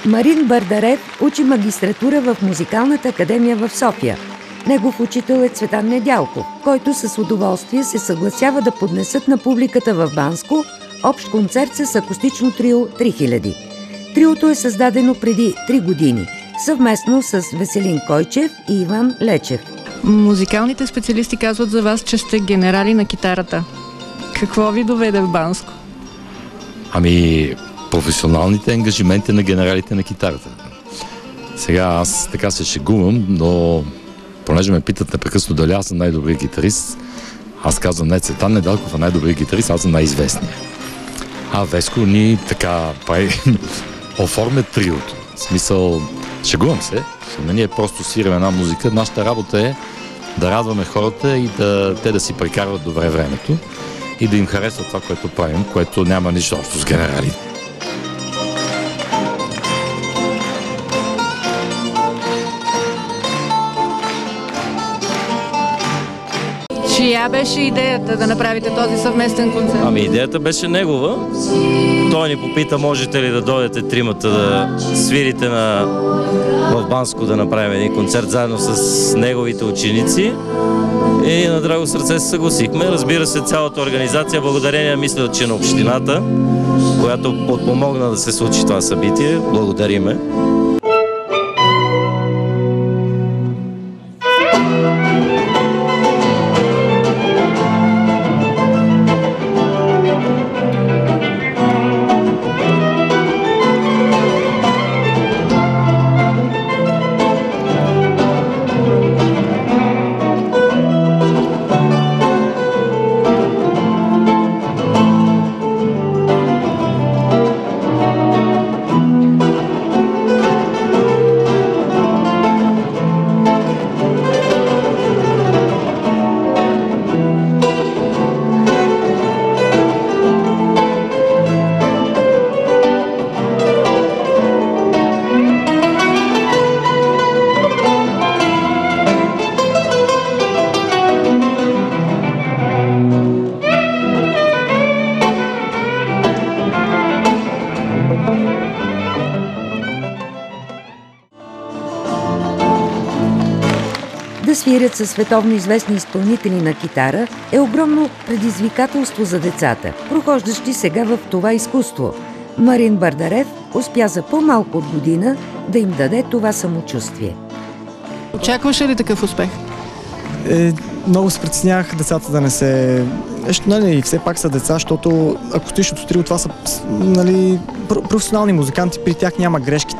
Марин Бардарев учи магистратура в Музикалната академия в София. Негов учител е Цветан Недялков, който с удоволствие се съгласява да поднесат на публиката в Банско общ концерт с акустично трио 3000. Триото е създадено преди 3 години, съвместно с Веселин Койчев и Иван Лечев. Музикалните специалисти казват за вас, че сте генерали на китарата. Какво ви доведе в Банско? Професионалните ангажименти на генералите на китарата. Сега аз така се шегувам, но понеже ме питат непрекъснато дали аз съм най-добрият гитарист, аз казвам не Цветан Недялков, а най-добрият гитарист, аз съм най-известният. А Веско ни така оформя триото. В смисъл, шегувам се, ние просто свираме една музика. Нашата работа е да радваме хората и те да си прекарват добре времето и да им харесва това, което правим, което няма нищо общо с генерали. Чия беше идеята да направите този съвместен концерт? Идеята беше негова. Той ни попита, можете ли да дойдете тримата да свирите в Банско да направим един концерт заедно с неговите ученици. И на драго сърце се съгласихме. Разбира се, цялата организация, благодарение, мисля, че на общината, която подпомогна да се случи това събитие. Благодариме. Да свирят със световно известни изпълнители на китара е огромно предизвикателство за децата, прохождащи сега в това изкуство. Марин Бардарев успя за по-малко от година да им даде това самочувствие. Очакваше ли такъв успех? Много се притеснявах децата да не се... все пак са деца, защото акустичното трио, това са професионални музиканти, при тях няма грешки,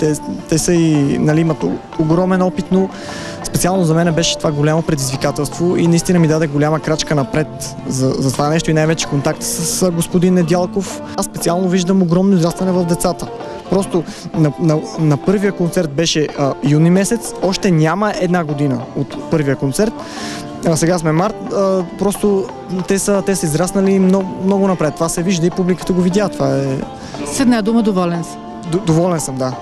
те са и имат огромен опит, но специално за мен беше това голямо предизвикателство и наистина ми даде голяма крачка напред за това нещо и най-вече контакт с господин Недялков. Аз специално виждам огромно израстване в децата. Просто на първия концерт беше юни месец, още няма 1 година от първия концерт. Сега сме март, просто те са израснали много напред. Това се вижда и публиката го видя. Това е... С една дума, доволен си. Доволен съм, да.